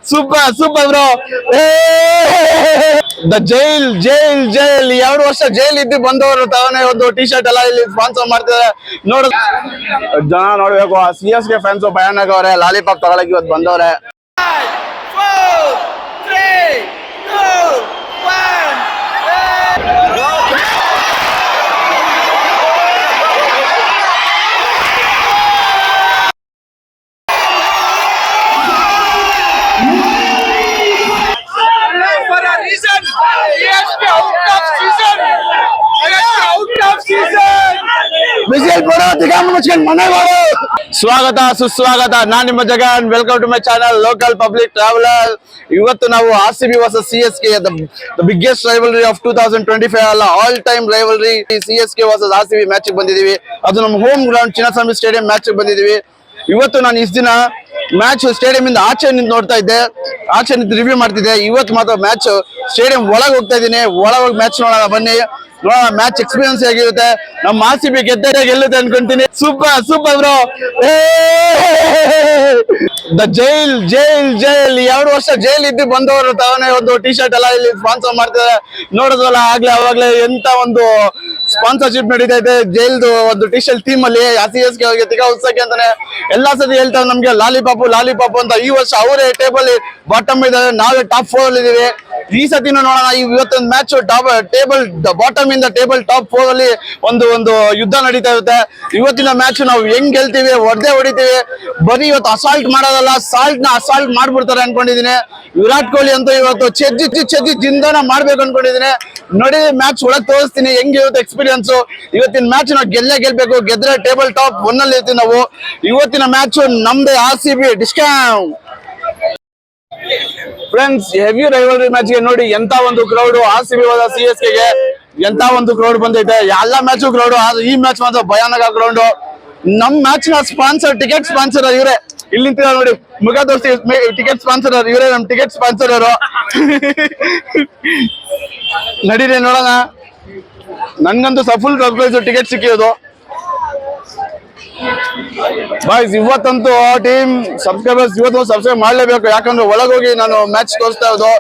Super bro. The jail jail jail 2 ವರ್ಷ jail ಇದ್ದು ಬಂದವರು ತಾವೇ ಒಂದು ಟಿ ಶರ್ಟ್ ಎಲ್ಲ ಇಲ್ಲಿ ಸ್ಪಾನ್ಸರ್ ಮಾಡ್ತಿದ್ದಾರೆ. ಜನ ನೋಡ್ಬೇಕು. CSK ಫ್ಯಾನ್ಸ್ ಭಯಾನಕ ಅವರೇ. ಲಾಲಿಪಾಪ್ ತಗೊಳಕ್ ಇವತ್ತು ಬಂದವ್ರೆ. ಸ್ವಾಗತ ಸುಸ್ವಾಗತ. ನಾನ್ ನಿಮ್ಮ Jagan. Welcome to my channel local public traveller. ಇವತ್ತು ನಾವು RCB versus CSK the biggest rivalry of 2025 ಅಲ್ಲ, all time rivalry CSK versus RCB match ಬಂದಿದೀವಿ. ಅದು ನಮ್ಮ home ground Chinnaswamy stadium match ಬಂದಿದೀವಿ. ಇವತ್ತು ನಾನು ಇಷ್ಟ ದಿನ ಮ್ಯಾಚ್ ಸ್ಟೇಡಿಯಂ ಇಂದ ಆಚೆ ನಿಂತು ನೋಡ್ತಾ ಇದ್ದೆ, ಆಚೆ ನಿಂತು ರಿವ್ಯೂ ಮಾಡ್ತಿದ್ದೆ. ಇವತ್ತು ಮಾತ್ರ ಮ್ಯಾಚ್ ಸ್ಟೇಡಿಯಂ ಒಳಗೆ ಹೋಗ್ತಾ ಇದ್ದೀನಿ. ಒಳಗೋಗಿ ಮ್ಯಾಚ್ ನೋಡೋಣ ಬನ್ನಿ. ಮ್ಯಾಚ್ ಎಕ್ಸ್ಪೀರಿಯನ್ಸ್ ಹೇಗಿರುತ್ತೆ. ನಮ್ಮ RCB ಗೆಲ್ಲುತ್ತೆ ಅನ್ಕೊಂತೀನಿ. Super bro. The jail jail jail 2 ವರ್ಷ ಜೈಲ್ ಇದ್ದು ಬಂದವರು ತಾವೇ ಒಂದು ಟಿ ಶರ್ಟ್ ಎಲ್ಲ ಇಲ್ಲಿ ಸ್ಪಾನ್ಸರ್ ಮಾಡ್ತಿದ್ದಾರೆ. ನೋಡಿದ್ವಲ್ಲ ಅವಾಗ್ಲೇ ಎಂತ ಒಂದು ಸ್ಪಾನ್ಸರ್ಶಿಪ್ ನಡೀತಾ ಇದೆ. ಜೈಲ್ದು ಒಂದು ಟಿ ಶರ್ಟ್ ಥೀಮ್ ಅಲ್ಲಿ CSK ಅವ್ರಿಗೆ ತಿಗ ಉತ್ಸಕ್ಕೆ ಅಂತಾನೆ ಎಲ್ಲಾ ಸತಿ ಹೇಳ್ತಾರೆ ನಮ್ಗೆ ಲಾಲಿಪಾಪು ಅಂತ. ಈ ವರ್ಷ ಅವರೇ ಟೇಬಲ್ ಬಾಟಮ್ ಇದ್ದಾರೆ, ನಾವೇ ಟಾಪ್ 4 ಅಲ್ಲಿ ಇದೀವಿ. ಈ ಸತಿನೂ ನೋಡೋಣ. ಇವತ್ತೊಂದು ಮ್ಯಾಚ್ ಟೇಬಲ್ ಬಾಟಮ್ ಇಂದ ಟೇಬಲ್ ಟಾಪ್ 4 ಅಲ್ಲಿ ಒಂದು ಯುದ್ಧ ನಡೀತಾ ಇರುತ್ತೆ. ಇವತ್ತಿನ ಮ್ಯಾಚ್ ನಾವು ಹೆಂಗ್ ಗೆಲ್ತೀವಿ, ಹೊಡಿತೀವಿ. ಬರೀ ಇವತ್ತು ಅಸಾಲ್ಟ್ ಮಾಡೋದಲ್ಲ, ಅಸಾಲ್ಟ್ ಮಾಡ್ಬಿಡ್ತಾರೆ ಅನ್ಕೊಂಡಿದೀನಿ. ವಿರಾಟ್ ಕೊಹ್ಲಿ ಅಂತೂ ಇವತ್ತು ಚೆಜ್ಜಿ ಜಿಂದಾನ ಮಾಡ್ಬೇಕು ಅನ್ಕೊಂಡಿದೀನಿ. ನೋಡಿ ಮ್ಯಾಚ್ ಒಳಗೆ ತೋರಿಸ್ತೀನಿ ಹೆಂಗಿರುತ್ತೆ ಎಕ್ಸ್ಪೀರಿಯನ್ಸ್. ಇವತ್ತಿನ ಮ್ಯಾಚ್ ನಾವು ಗೆಲ್ಬೇಕು. ಗೆದ್ರೆ ಟೇಬಲ್ ಟಾಪ್ 1 ಅಲ್ಲಿ ಇರ್ತೀವಿ ನಾವು. ಇವತ್ತಿನ ಮ್ಯಾಚ್ ನಮ್ದೇ RCB discount. Friends, heavy rivalry match ಗೆ ನೋಡಿ ಎಂತ ಒಂದು ಕ್ರೌಡ್. RCB ಹೋದ CSK ಗೆ ಎಂತ ಒಂದು ಕ್ರೌಡ್ ಬಂದೈತೆ. ಎಲ್ಲ ಮ್ಯಾಚ್ ಕ್ರೌಡ್. ಈ ಮ್ಯಾಚ್ ಮಾತ್ರ ಭಯಾನಕ ಕ್ರೌಡ್. ನಮ್ ಮ್ಯಾಚ್ ನ ಸ್ಪಾನ್ಸರ್, ಟಿಕೆಟ್ ಸ್ಪಾನ್ಸರ್ ಇವರೇ. ಇಲ್ಲಿ ನಿಂತಿರ ನೋಡಿ, ಮುಖ ತೋರಿಸಿ. ಟಿಕೆಟ್ ಸ್ಪಾನ್ಸರ್ ಇವರೇ, ನಮ್ ಟಿಕೆಟ್ ಸ್ಪಾನ್ಸರ್ ಅವರು. ನಡೀರಿ ನೋಡೋಣ. ನನ್ಗಂತೂ ಫುಲ್ ಸರ್ಪ್ರೈಸ್ ಟಿಕೆಟ್ ಸಿಕ್ಕಿರೋದು. ಬಾಯ್ಸ್, ಇವತ್ತಂತೂ ಟೀಮ್ ಸಬ್ಸ್ಕ್ರೈಬರ್ಸ್ ಇವತ್ತು ಸಬ್ಸ್ಕ್ರೈಬ್ ಮಾಡ್ಲೇಬೇಕು. ಯಾಕಂದ್ರೆ ಒಳಗೋಗಿ ನಾನು ಮ್ಯಾಚ್ ತೋರಿಸ್ತಾ ಇರೋದು.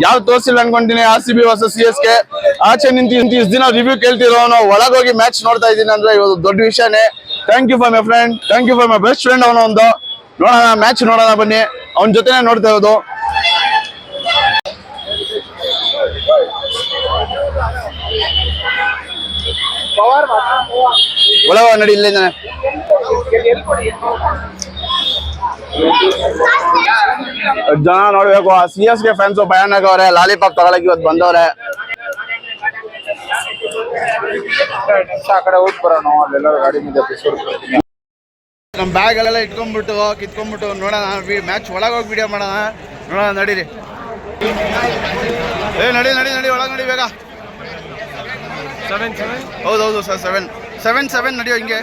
ಯಾವ್ದು ತೋರಿಸಿಲ್ಲ ಅನ್ಕೊಂಡಿನಿ. RCB ವರ್ಸಸ್ CSK ಆಚೆ ನಿಂತು ಇಷ್ಟು ದಿನ ರಿವ್ಯೂ ಕೇಳ್ತಿರೋ, ಒಳಗೋಗಿ ಮ್ಯಾಚ್ ನೋಡ್ತಾ ಇದ್ದೀನಿ ಅಂದ್ರೆ ಇವತ್ತು ದೊಡ್ಡ ವಿಷಯನೇ. Thank you for my friend, thank you for my best friend. ಅವನೊಂದು ನೋಡೋಣ, ಮ್ಯಾಚ್ ನೋಡೋಣ ಬನ್ನಿ. ಅವನ ಜೊತೆನೆ ನೋಡ್ತಾ ಇರೋದು. ಒಳಗ ನಡಿ, ಇಲ್ಲೇ ಜನ ನೋಡ್ಬೇಕು. CSK ಫ್ಯಾನ್ಸ್ ಭಯಾನಕ ಅವರೇ. ಲಾಲಿಪಾಪ್ ತಗೊಳಕ್ ಇವತ್ತು ಬಂದವ್ರೆ. ನಮ್ ಬ್ಯಾಗ್ ಅಲ್ಲೆಲ್ಲ ಕಿತ್ಕೊಂಡ್ಬಿಟ್ಟು ನೋಡೋಣ. ಮ್ಯಾಚ್ ಒಳಗೋಗಿ ವಿಡಿಯೋ ಮಾಡೋಣ. ನೋಡೋಣ, ನಡೀರಿ. ನಡಿ ಒಳಗೆ ನಡಿ ಬೇಗ. 7 ಹೌದೌದು ಸರ್, 7 ನಡೆಯೋ ಹಿಂಗೆ.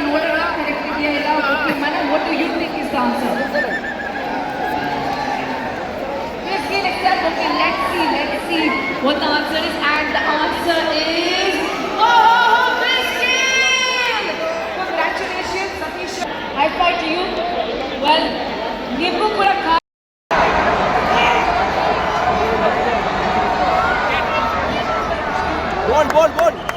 ನೋಡೋಣ ಕರೆಕ್ಟ್ ಇದೆಯಾ ಇಲ್ಲ ಓಕೆ ಮನ what do you think is the answer Fifteen except okay let's see what the answer is and the answer is biscuit congratulations Satish high five to you well nimbu kuda Ball.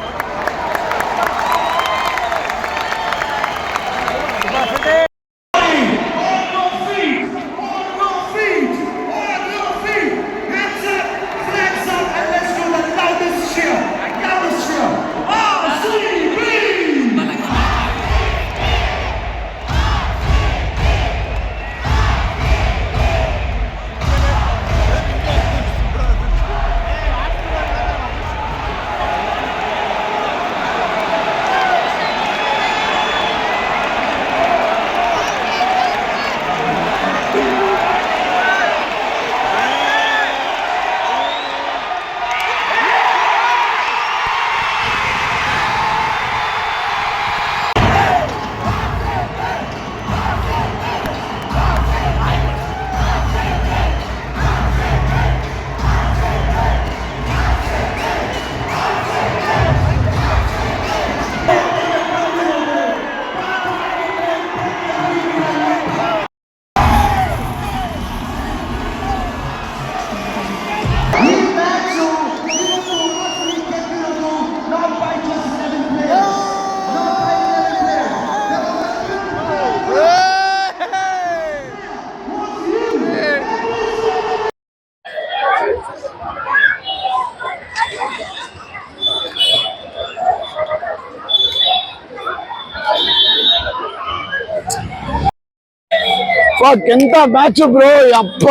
ಎಂತ match bro ಯಪ್ಪ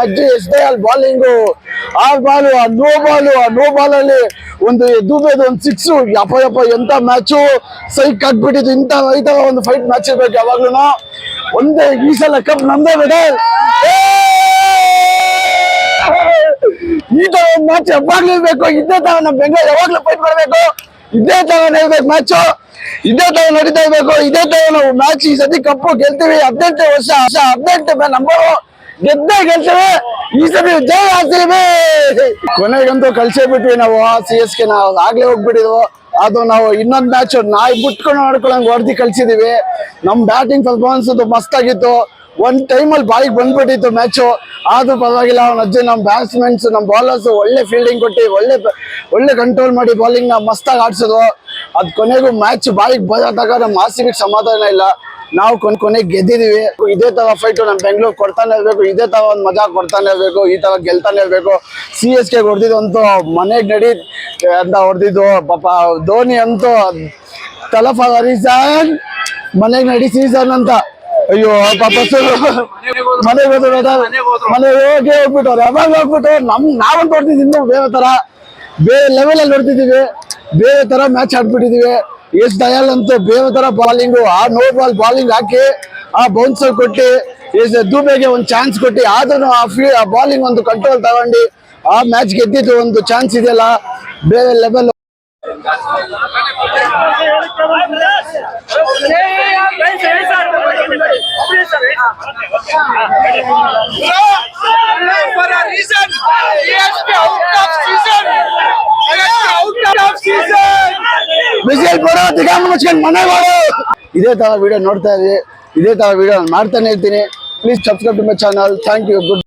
ಅಜ್ಜಿ ಎಷ್ಟೇ ಅಲ್ಲಿ bowling ಆ no ball ಅಲ್ಲಿ ಒಂದು ಎದ್ದುಬೇದು ಒಂದು six ಯಪ್ಪ ಎಂತ ಮ್ಯಾಚು ಸೈಕ್ ಆಗ್ಬಿಟ್ಟಿತ್ತು ಇಂತ ಒಂದು ಫೈಟ್ ಮ್ಯಾಚ್ ಇರ್ಬೇಕು ಯಾವಾಗ್ಲೂ ಒಂದೇ ಈ ಸಲ ಕಪ್ ನಮ್ದೇ ಮೆಡಲ್ ಈ ತರ ಒಂದು ಮ್ಯಾಚ್ ಯಾವಾಗ್ಲೂ ಇರ್ಬೇಕು ಇದೇ ತರ ನಮ್ ಬೆಂಗಳೂರು ಯಾವಾಗ್ಲೂ ಫೈಟ್ ಮಾಡ್ಬೇಕು ಇದೇ ತರ ನಡೀಬೇಕು ಮ್ಯಾಚು ಇದೇ ತರ ನಡೀತಾ ಇರ್ಬೇಕು ಇದೇ ತರ ನಾವು ಮ್ಯಾಚ್ ಈ ಸತಿ ಕಪ್ಪು ಗೆಲ್ತೀವಿ 18 ವರ್ಷ 18 ನಂಬರ್ ಗೆದ್ದೇ ಗೆಲ್ತೇವೆ ಈ ಸತಿ ಜೈ ಆರ್ಸಿಬಿ ಕೊನೆಗಂತೂ ಕಳ್ಸೇ ಬಿಟ್ವಿ ನಾವು CSK ನಾವು ಆಗ್ಲೇ ಹೋಗ್ಬಿಟ್ಟಿದ್ವು ಅದು ನಾವು ಇನ್ನೊಂದ್ ಮ್ಯಾಚ್ ನಾಯಿ ಬಿಟ್ಕೊಂಡು ನೋಡ್ಕೊಳ್ಳಂಗ್ ಹೊಡೆದಿ ಕಳ್ಸಿದೀವಿ ನಮ್ ಬ್ಯಾಟಿಂಗ್ ಪರ್ಫಾರ್ಮೆನ್ಸ್ ಮಸ್ತ್ ಆಗಿತ್ತು ಒಂದ್ ಟೈಮಲ್ಲಿ ಬಾಯಿಗೆ ಬಂದ್ಬಿಟ್ಟಿತ್ತು ಮ್ಯಾಚು ಆದ್ರೂ ಪರವಾಗಿಲ್ಲ ಅವ್ನ ಅಜ್ಜಿ ನಮ್ ಬ್ಯಾಟ್ಸ್ಮನ್ಸ್ ನಮ್ ಬಾಲರ್ಸ್ ಒಳ್ಳೆ ಫೀಲ್ಡಿಂಗ್ ಕೊಟ್ಟು ಒಳ್ಳೆ ಕಂಟ್ರೋಲ್ ಮಾಡಿ ಬಾಲಿಂಗ್ ನ ಮಸ್ತಾಗಿ ಆಡ್ಸಿದ್ರು ಅದ್ ಕೊನೆಗೂ ಮ್ಯಾಚ್ ಬಾಯಿಗೆ ಬರೋದಾಗ ನಮ್ RCB ಸಮಾಧಾನ ಇಲ್ಲ ನಾವು ಕೊನೆಗೆ ಗೆದ್ದಿದೀವಿ ಇದೇ ತರ ಫೈಟ್ ನಮ್ ಬೆಂಗಳೂರು ಕೊಡ್ತಾನೆ ಇರ್ಬೇಕು ಇದೇ ತರ ಒಂದ್ ಮಜಾ ಕೊಡ್ತಾನೆ ಇರ್ಬೇಕು ಈ ತರ ಗೆಲ್ತಾನೆ ಇರ್ಬೇಕು CSK ಹೊಡೆದಿದ್ದು ಅಂತೂ ಮನೆಗ್ ನಡಿ ಅಂತ ಹೊಡೆದಿದ್ದು ಪಾಪ ಧೋನಿ ಅಂತೂ ತಲಫ ರೀಸನ್ ಮನೆಗ್ ನಡಿ ಸೀಸನ್ ಅಂತ ಅಯ್ಯೋ ಪಾಪ ಮನೆಗೆ ಹೋಗಿ ಹೋಗ್ಬಿಟ್ಟವ್ರು ಯಾವಾಗ ಹೋಗ್ಬಿಟ್ಟು ನಾವಂತ ಹೊಡ್ತಿದ್ವಿ ಇನ್ನು ಬೇರೆ ಲೆವೆಲ್ ಅಲ್ಲಿ ಹೊಡ್ತಿದೀವಿ ಬೇರೆ ತರ ಮ್ಯಾಚ್ ಆಡ್ಬಿಟ್ಟಿದೀವಿ ಎಸ್ ದಯಾಲ್ ಅಂತೂ ಬೇರೆ ತರ ಬಾಲಿಂಗು ಆ ನೋ ಬಾಲ್ ಬಾಲಿಂಗ್ ಹಾಕಿ ಆ ಬೌನ್ಸರ್ ಕೊಟ್ಟು ಎಸ್ ದುಬೆಗೆ ಒಂದು ಚಾನ್ಸ್ ಕೊಟ್ಟು ಆದ್ರೂ ಆ ಬಾಲಿಂಗ್ ಒಂದು ಕಂಟ್ರೋಲ್ ತಗೊಂಡು ಆ ಮ್ಯಾಚ್ ಗೆದ್ದಿದ್ದು ಒಂದು ಚಾನ್ಸ್ ಇದೆಯಲ್ಲ ಬೇರೆ ಲೆವೆಲ್ ಇದೇ ತರ ವಿಡಿಯೋ ನೋಡ್ತಾ ಇದ್ವಿ ಇದೇ ತರ ವಿಡಿಯೋ ಮಾಡ್ತಾನೆ ಇರ್ತೀನಿ please subscribe to my channel thank you good